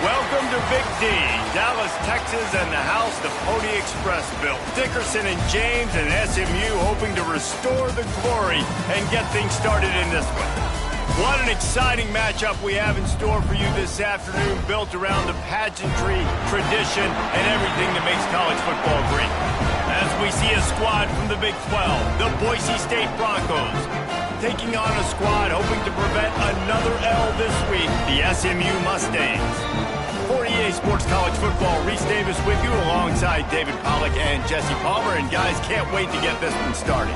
Welcome to Big D, Dallas, Texas, and the house the Pony Express built. Dickerson and James and SMU hoping to restore the glory and get things started in this one. What an exciting matchup we have in store for you this afternoon, built around the pageantry, tradition, and everything that makes college football great. As we see a squad from the Big 12, the Boise State Broncos, taking on a squad hoping to prevent another L this week, the SMU Mustangs. For EA Sports College Football, Reese Davis with you alongside David Pollack and Jesse Palmer. And guys, can't wait to get this one started.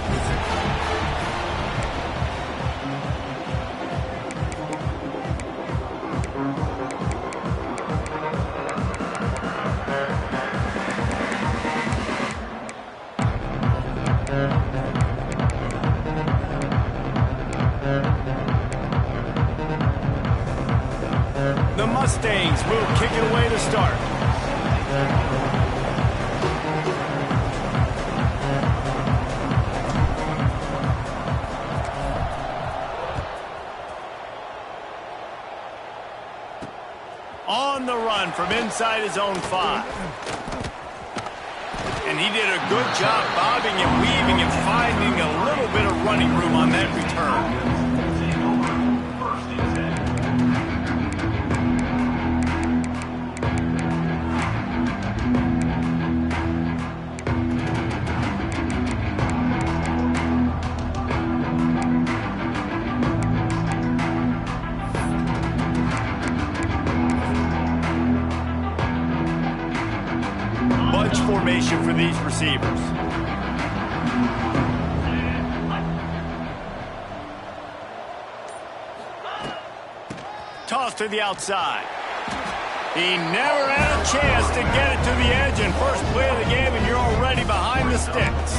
The Mustangs will kick it away to start. On the run from inside his own 5. And he did a good job bobbing and weaving and finding a little bit of running room on that return. Formation for these receivers. Toss to the outside. He never had a chance to get it to the edge in first play of the game, and you're already behind the sticks.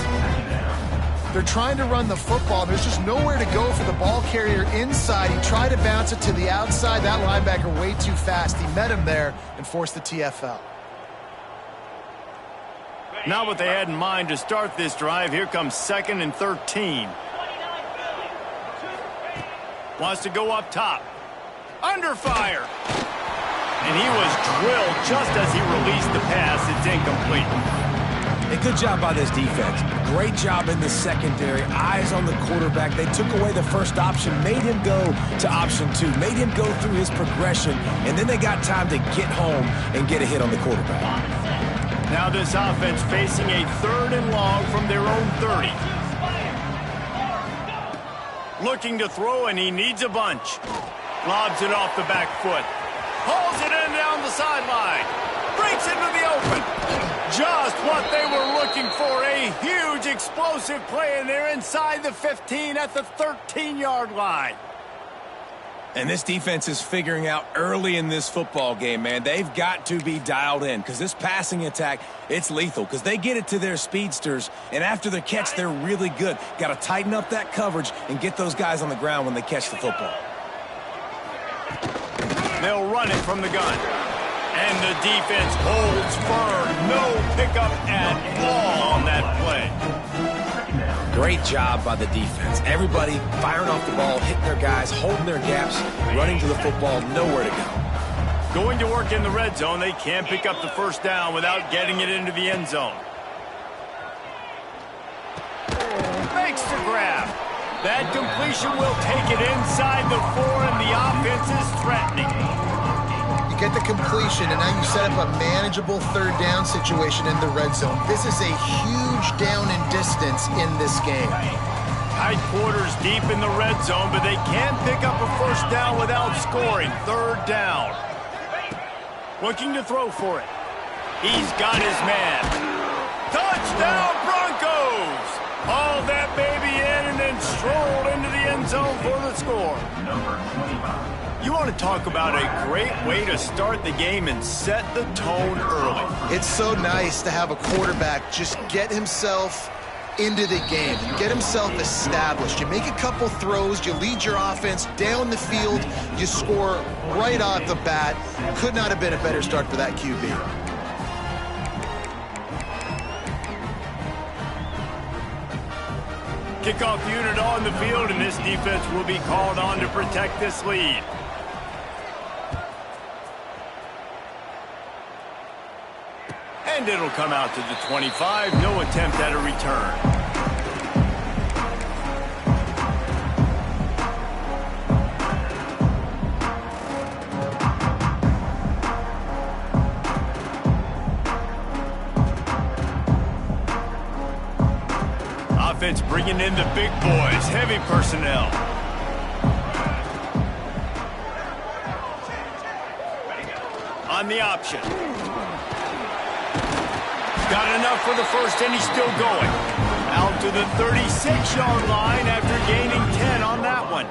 They're trying to run the football. There's just nowhere to go for the ball carrier inside. He tried to bounce it to the outside. That linebacker way too fast. He met him there and forced the TFL. Not what they had in mind to start this drive. Here comes 2nd and 13. Wants to go up top. Under fire. And he was drilled just as he released the pass. It's incomplete. A good job by this defense. Great job in the secondary. Eyes on the quarterback. They took away the first option, made him go to option 2, made him go through his progression, and then they got time to get home and get a hit on the quarterback. Now this offense facing a 3rd and long from their own 30. Looking to throw, and he needs a bunch. Lobs it off the back foot. Pulls it in down the sideline. Breaks into the open. Just what they were looking for. A huge explosive play, and they're inside the 15 at the 13-yard line. And this defense is figuring out early in this football game, man. They've got to be dialed in because this passing attack, it's lethal because they get it to their speedsters, and after the catch, they're really good. Got to tighten up that coverage and get those guys on the ground when they catch the football. They'll run it from the gun. And the defense holds firm. No pickup at all on that play. Great job by the defense. Everybody firing off the ball, hitting their guys, holding their gaps, running to the football, nowhere to go. Going to work in the red zone. They can't pick up the first down without getting it into the end zone. Makes the grab. That completion will take it inside the 4, and the offense is threatening. get the completion, and now you set up a manageable third down situation in the red zone. This is a huge down in distance in this game. Tight quarters deep in the red zone, but they can't pick up a first down without scoring. Third down. Looking to throw for it. He's got his man. Touchdown, Broncos! Hauled that baby in and then strolled into the end zone for the score. Number 25. You want to talk about a great way to start the game and set the tone early. It's so nice to have a quarterback just get himself into the game, get himself established. You make a couple throws, you lead your offense down the field, you score right off the bat. Could not have been a better start for that QB. Kickoff unit on the field, and this defense will be called on to protect this lead. And it'll come out to the 25. No attempt at a return. Offense bringing in the big boys. Heavy personnel. On the option. Got enough for the first, and he's still going. Out to the 36-yard line after gaining 10 on that one.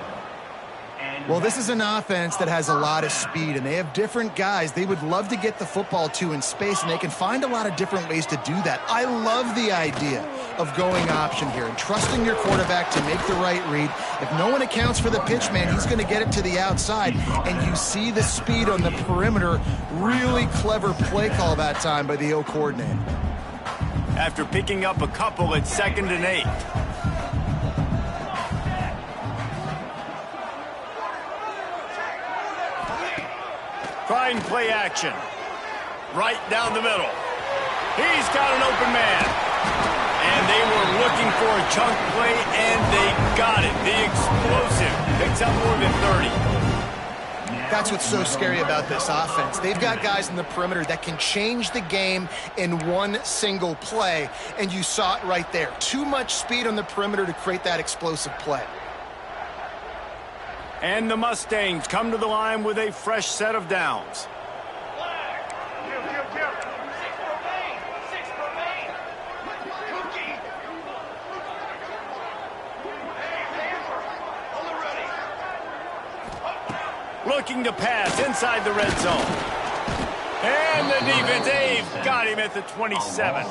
Well, this is an offense that has a lot of speed, and they have different guys they would love to get the football to in space, and they can find a lot of different ways to do that. I love the idea of going option here and trusting your quarterback to make the right read. If no one accounts for the pitch, man, he's going to get it to the outside, and you see the speed on the perimeter. Really clever play call that time by the O coordinator. After picking up a couple at 2nd and 8. Trying play action. Right down the middle. He's got an open man. And they were looking for a chunk play, and they got it. The explosive picks up more than 30. That's what's so scary about this offense. They've got guys in the perimeter that can change the game in one single play, and you saw it right there. Too much speed on the perimeter to create that explosive play. And the Mustangs come to the line with a fresh set of downs. Looking to pass inside the red zone. And the defense, they've got him at the 27.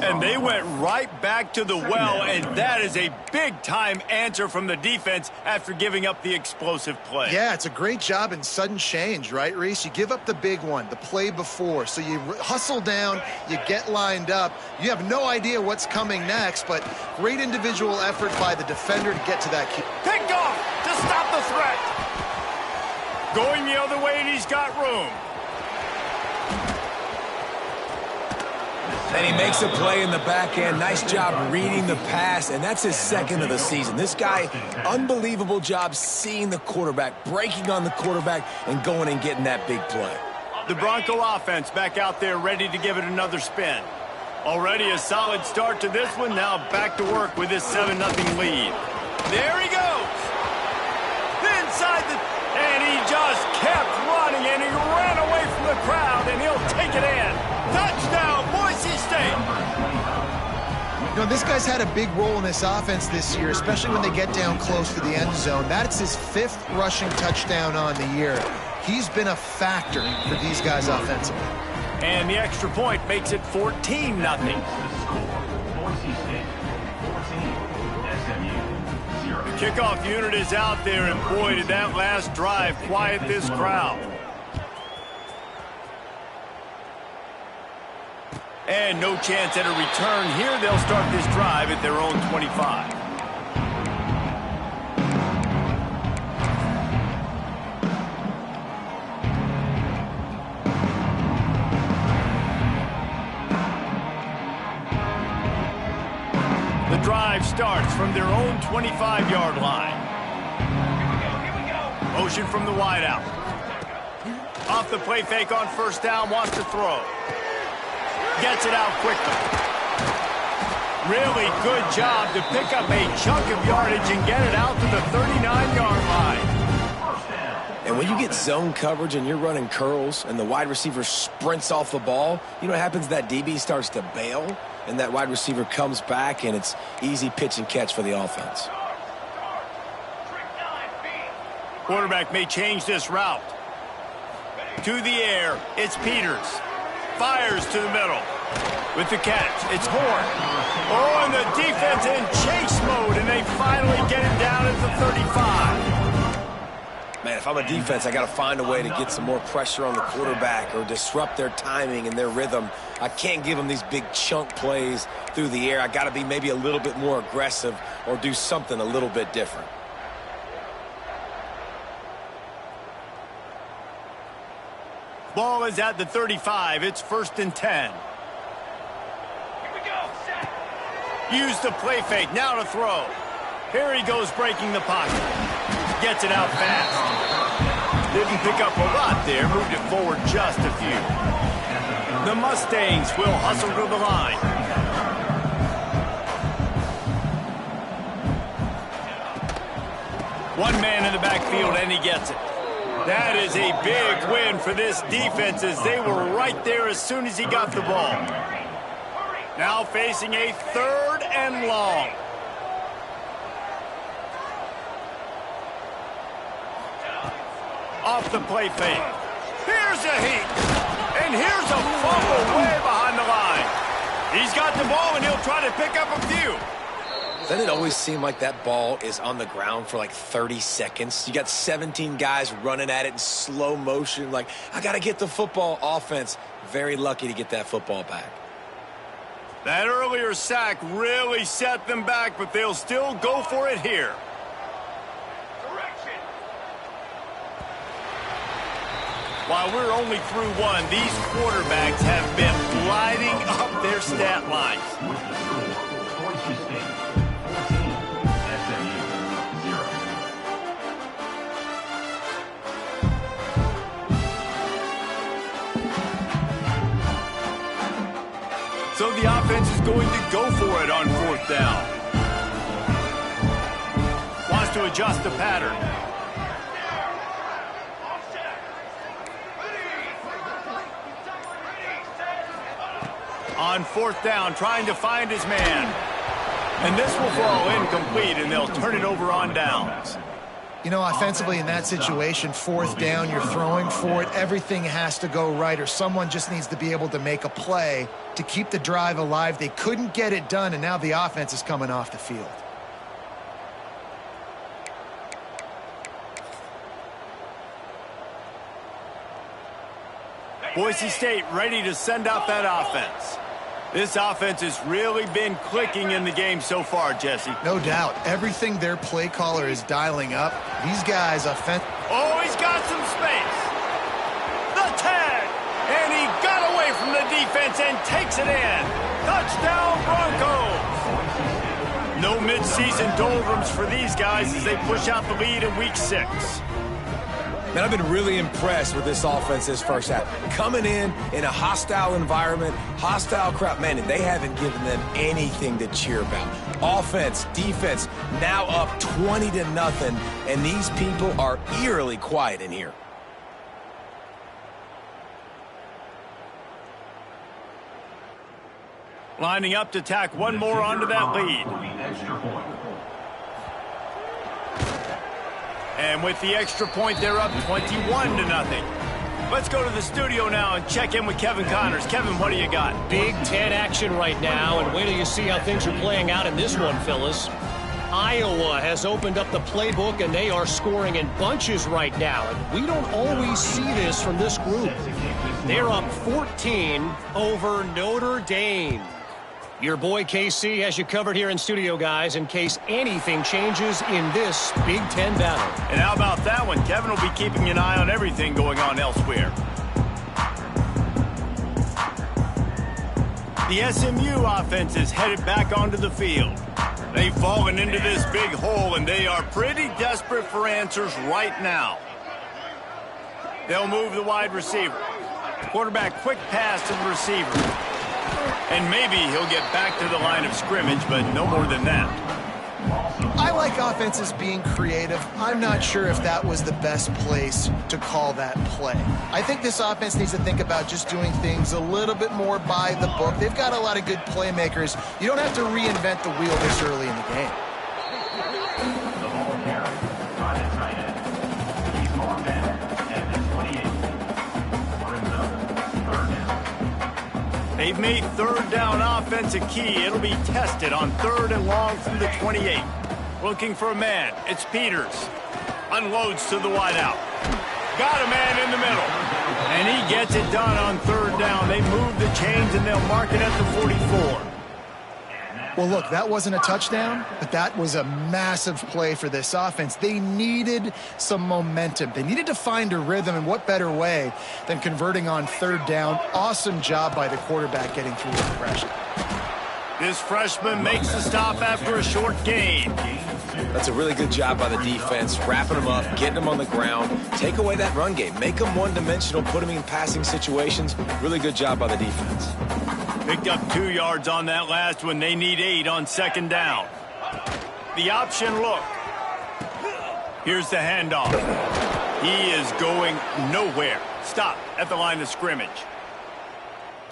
And they went right back to the well, and that is a big-time answer from the defense after giving up the explosive play. Yeah, it's a great job in sudden change, right, Reese? You give up the big one, the play before, so you hustle down, you get lined up. You have no idea what's coming next, but great individual effort by the defender to get to that key. Picked off to stop the threat. Going the other way, and he's got room. And he makes a play in the back end. Nice job reading the pass, and that's his 2nd of the season. This guy, unbelievable job seeing the quarterback, breaking on the quarterback, and going and getting that big play. The Bronco offense back out there ready to give it another spin. Already a solid start to this one. Now back to work with this 7-0 lead. There he goes. Inside the... And he just kept running, and he ran away from the crowd, and he'll take it in. Touchdown, Boise State. You know, this guy's had a big role in this offense this year, especially when they get down close to the end zone. That's his 5th rushing touchdown on the year. He's been a factor for these guys offensively. And the extra point makes it 14-0. The kickoff unit is out there, and boy, did that last drive quiet this crowd. And no chance at a return here. They'll start this drive at their own 25. The drive starts from their own 25-yard line. Motion from the wideout. Off the play fake on first down, wants to throw. Gets it out quickly. Really good job to pick up a chunk of yardage and get it out to the 39-yard line. And when you get zone coverage and you're running curls and the wide receiver sprints off the ball, you know what happens? That DB starts to bail, and that wide receiver comes back, and it's easy pitch and catch for the offense. Quarterback may change this route. To the air, it's Peters. Fires to the middle. With the catch, it's Horn. Oh, and the defense in chase mode, and they finally get it down at the 35. Man, if I'm a defense, I got to find a way to get some more pressure on the quarterback or disrupt their timing and their rhythm. I can't give them these big chunk plays through the air. I got to be maybe a little bit more aggressive or do something a little bit different. Ball is at the 35. It's 1st and 10. Use the play fake. Now to throw. Here he goes breaking the pocket. Gets it out fast. Didn't pick up a lot there. Moved it forward just a few. The Mustangs will hustle to the line. One man in the backfield, and he gets it. That is a big win for this defense, as they were right there as soon as he got the ball. Now facing a 3rd and long. Off the play fake. Here's a heat. And here's a fumble way behind the line. He's got the ball, and he'll try to pick up a few. Doesn't it always seem like that ball is on the ground for like 30 seconds? You got 17 guys running at it in slow motion. Like, I got to get the football. Offense, very lucky to get that football back. That earlier sack really set them back, but they'll still go for it here. While we're only through one, these quarterbacks have been lighting up their stat lines. So the offense is going to go for it on 4th down. Wants to adjust the pattern. On 4th down, trying to find his man. And this will fall incomplete, and they'll turn it over on downs. You know, offensively in that situation, 4th down, you're throwing for it. Everything has to go right, or someone just needs to be able to make a play to keep the drive alive. They couldn't get it done, and now the offense is coming off the field. Boise State ready to send out that offense. This offense has really been clicking in the game so far, Jesse. No doubt. Everything their play caller is dialing up. These guys Oh, he's got some space. The tag. And he got away from the defense and takes it in. Touchdown, Broncos. No midseason doldrums for these guys as they push out the lead in Week 6. Man, I've been really impressed with this offense this first half. Coming in a hostile environment, hostile crowd, man, and they haven't given them anything to cheer about. Offense, defense, now up 20-0, and these people are eerily quiet in here. Lining up to tack one more onto that lead. And with the extra point, they're up 21-0. Let's go to the studio now and check in with Kevin Connors. Kevin, what do you got? Big Ten action right now, and wait till you see how things are playing out in this one, Phyllis. Iowa has opened up the playbook, and they are scoring in bunches right now. And we don't always see this from this group. They're up 14 over Notre Dame. Your boy KC has you covered here in studio, guys, in case anything changes in this Big Ten battle. And how about that one? Kevin will be keeping an eye on everything going on elsewhere. The SMU offense is headed back onto the field. They've fallen into this big hole, and they are pretty desperate for answers right now. They'll move the wide receiver. Quarterback quick pass to the receiver. And maybe he'll get back to the line of scrimmage, but no more than that. I like offenses being creative. I'm not sure if that was the best place to call that play. I think this offense needs to think about just doing things a little bit more by the book. They've got a lot of good playmakers. You don't have to reinvent the wheel this early in the game. They've made third down offense a key. It'll be tested on 3rd and long from the 28. Looking for a man. It's Peters. Unloads to the wideout. Got a man in the middle. And he gets it done on 3rd down. They move the chains and they'll mark it at the 44. Well, look, that wasn't a touchdown, but that was a massive play for this offense. They needed some momentum. They needed to find a rhythm, and what better way than converting on 3rd down. Awesome job by the quarterback getting through the pressure. This freshman makes the stop after a short gain. That's a really good job by the defense, wrapping them up, getting them on the ground. Take away that run game. Make them one-dimensional, put them in passing situations. Really good job by the defense. Picked up 2 yards on that last one. They need 8 on 2nd down. The option look. Here's the handoff. He is going nowhere. Stop at the line of scrimmage.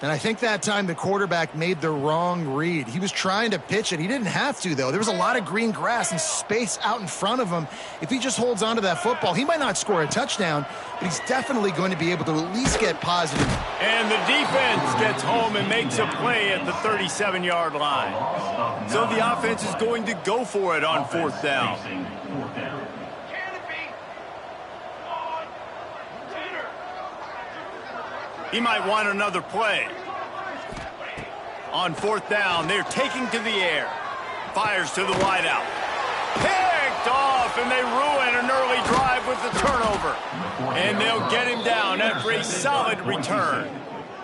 And I think that time the quarterback made the wrong read. He was trying to pitch it. He didn't have to, though. There was a lot of green grass and space out in front of him. If he just holds on to that football, he might not score a touchdown, but he's definitely going to be able to at least get positive. And the defense gets home and makes a play at the 37-yard line. So the offense is going to go for it on 4th down. He might want another play. On 4th down, they're taking to the air. Fires to the wideout. Picked off, and they ruin an early drive with the turnover. And they'll get him down after a solid return.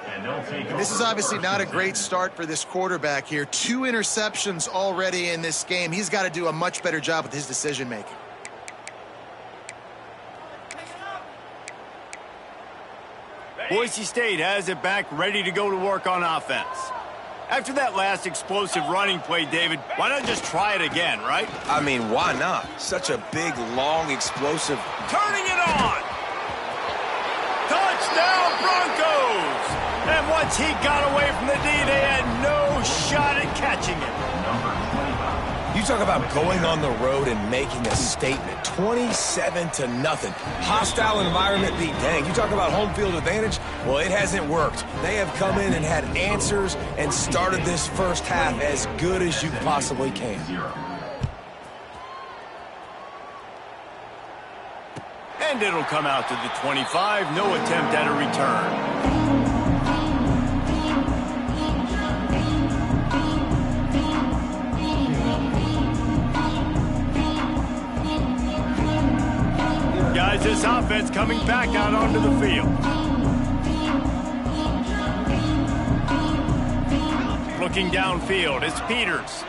And this is obviously not a great start for this quarterback here. 2 interceptions already in this game. He's got to do a much better job with his decision-making. Boise State has it back, ready to go to work on offense. After that last explosive running play, David, why not just try it again, right? I mean, why not? Such a big, long, explosive... Turning it on! Touchdown, Broncos! And once he got away from the D, they had no shot at catching him. You talk about going on the road and making a statement. 27-0. Hostile environment beat dang. You talk about home field advantage? Well, it hasn't worked. They have come in and had answers and started this first half as good as you possibly can. And it'll come out to the 25. No attempt at a return. Guys, this offense coming back out onto the field. Looking downfield, it's Peters.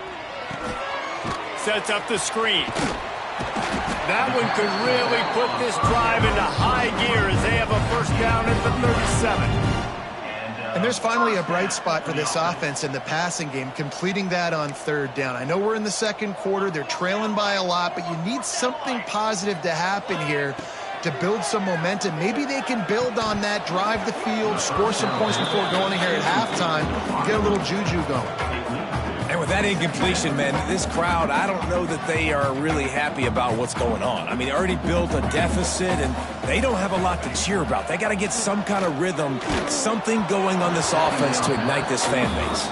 Sets up the screen. That one could really put this drive into high gear as they have a 1st down at the 37. And there's finally a bright spot for this offense in the passing game, completing that on 3rd down. I know we're in the 2nd quarter. They're trailing by a lot, but you need something positive to happen here to build some momentum. Maybe they can build on that, drive the field, score some points before going in here at halftime, and get a little juju going. And with that incompletion, man, this crowd, I don't know that they are really happy about what's going on. I mean, they already built a deficit, and they don't have a lot to cheer about. They got to get some kind of rhythm, something going on this offense to ignite this fan base.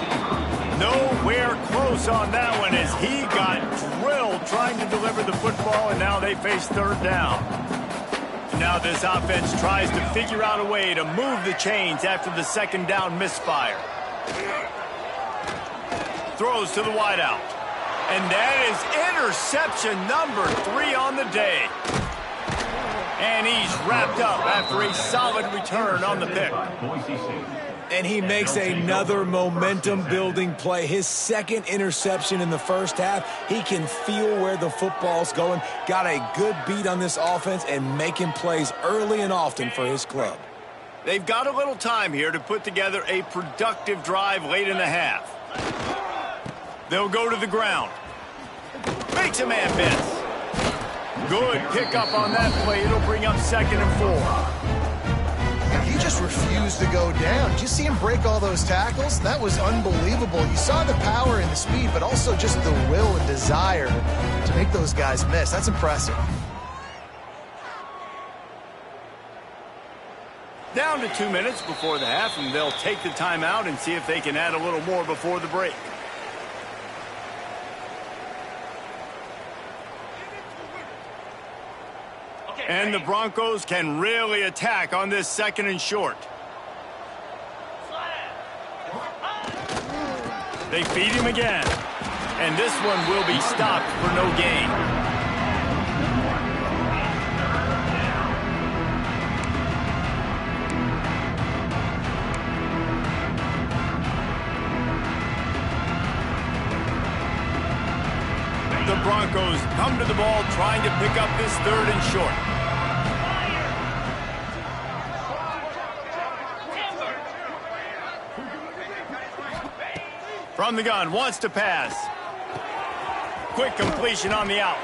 Nowhere close on that one as he got drilled trying to deliver the football, and now they face 3rd down. Now this offense tries to figure out a way to move the chains after the 2nd down misfire. Throws to the wideout. And that is interception number 3 on the day. And he's wrapped up after a solid return on the pick. And he makes another momentum-building play. His second interception in the first half. He can feel where the football's going. Got a good beat on this offense and making plays early and often for his club. They've got a little time here to put together a productive drive late in the half. They'll go to the ground. Makes a man miss. Good pickup on that play. It'll bring up 2nd and 4. He just refused to go down. Did you see him break all those tackles? That was unbelievable. You saw the power and the speed, but also just the will and desire to make those guys miss. That's impressive. Down to 2 minutes before the half, and they'll take the timeout and see if they can add a little more before the break. And the Broncos can really attack on this 2nd and short. They feed him again. And this one will be stopped for no gain. The Broncos come to the ball trying to pick up this 3rd and short. From the gun, wants to pass. Quick completion on the out.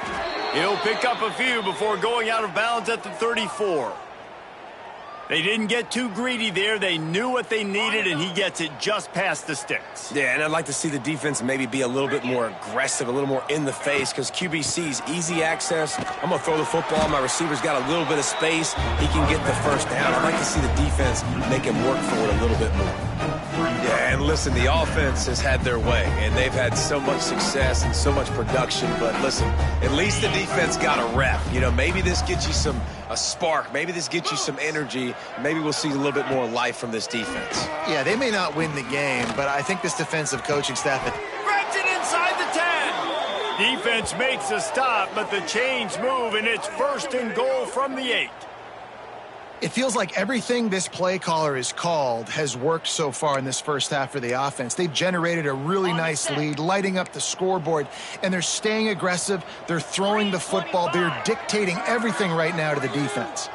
He'll pick up a few before going out of bounds at the 34. They didn't get too greedy there. They knew what they needed, and he gets it just past the sticks. Yeah, and I'd like to see the defense maybe be a little bit more aggressive, a little more in the face, because QBC's easy access. I'm going to throw the football. My receiver's got a little bit of space. He can get the first down. I'd like to see the defense make him work for it a little bit more. Yeah, and listen, the offense has had their way, and they've had so much success and so much production. But listen, at least the defense got a rep. You know, maybe this gets you a spark. Maybe this gets you some energy. Maybe we'll see a little bit more life from this defense. Yeah, they may not win the game, but I think this defensive coaching staff... Grabs it inside the 10. Defense makes a stop, but the chains move, and it's 1st and goal from the 8. It feels like everything this play caller has called has worked so far in this first half for the offense. They've generated a really nice lead, lighting up the scoreboard, and they're staying aggressive. They're throwing the football. They're dictating everything right now to the defense.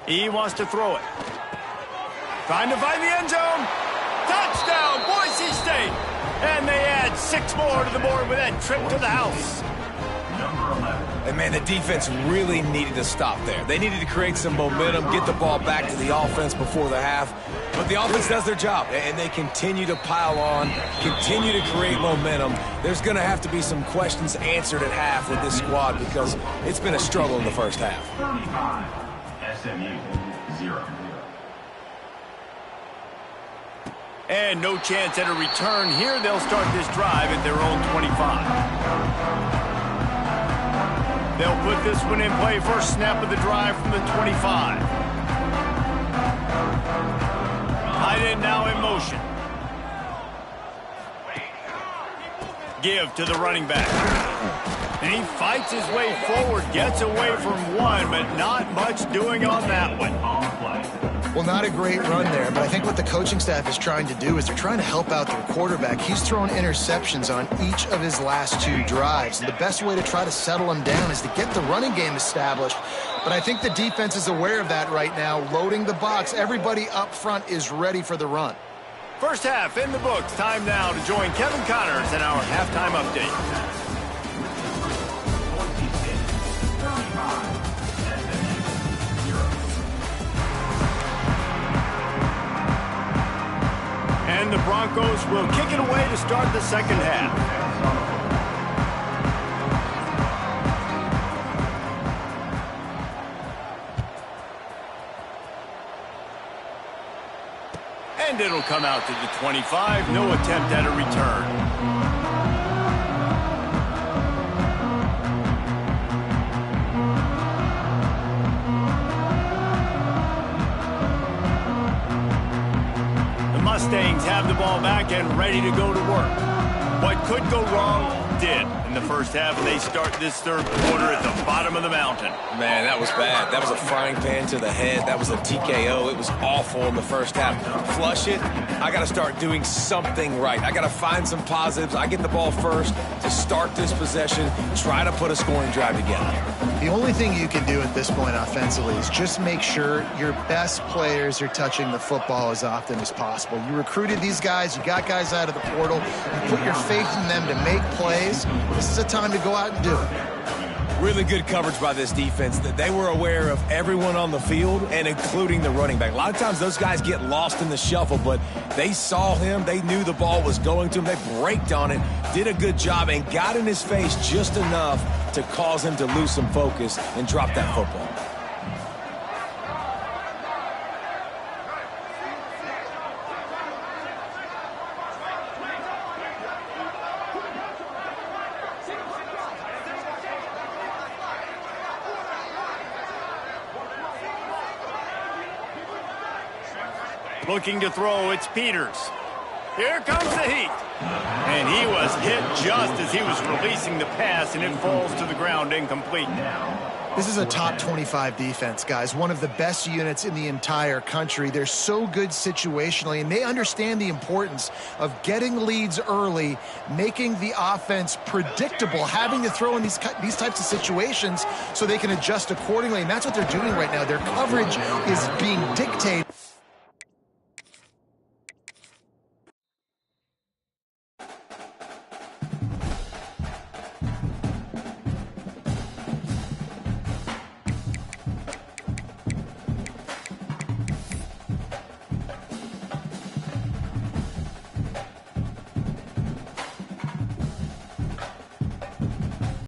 He wants to throw it. Trying to find the end zone. Touchdown, Boise State. And they add 6 more to the board with that trip to the house. And, man, the defense really needed to stop there. They needed to create some momentum, get the ball back to the offense before the half. But the offense does their job, and they continue to pile on, continue to create momentum. There's going to have to be some questions answered at half with this squad because it's been a struggle in the first half. 35, SMU, 0. And no chance at a return here. They'll start this drive at their own 25. They'll put this one in play. First snap of the drive from the 25. Tight end now in motion. Give to the running back. And he fights his way forward, gets away from one, but not much doing on that one. Well, not a great run there, but I think what the coaching staff is trying to do is they're trying to help out their quarterback. He's thrown interceptions on each of his last 2 drives, and the best way to try to settle him down is to get the running game established. But I think the defense is aware of that right now, loading the box. Everybody up front is ready for the run. First half in the books. Time now to join Kevin Connors in our halftime update. And the Broncos will kick it away to start the second half. And it'll come out to the 25. No attempt at a return. Mustangs have the ball back and ready to go to work. What could go wrong did. in the first half, and they start this third quarter at the bottom of the mountain. Man, that was bad. That was a frying pan to the head. That was a TKO. It was awful in the first half. Flush it. I got to start doing something right. I got to find some positives. I get the ball first to start this possession, try to put a scoring drive together. The only thing you can do at this point offensively is just make sure your best players are touching the football as often as possible. You recruited these guys. You got guys out of the portal. You put your faith in them to make plays. This is a time to go out and do it. Really good coverage by this defense. That they were aware of everyone on the field and including the running back. A lot of times those guys get lost in the shuffle, but they saw him. They knew the ball was going to him. They braked on it, did a good job, and got in his face just enough to cause him to lose some focus and drop that football. Looking to throw, it's Peters. Here comes the heat. And he was hit just as he was releasing the pass, and it falls to the ground incomplete. This is a top 25 defense, guys. One of the best units in the entire country. They're so good situationally, and they understand the importance of getting leads early, making the offense predictable, having to throw in these types of situations so they can adjust accordingly. And that's what they're doing right now. Their coverage is being dictated.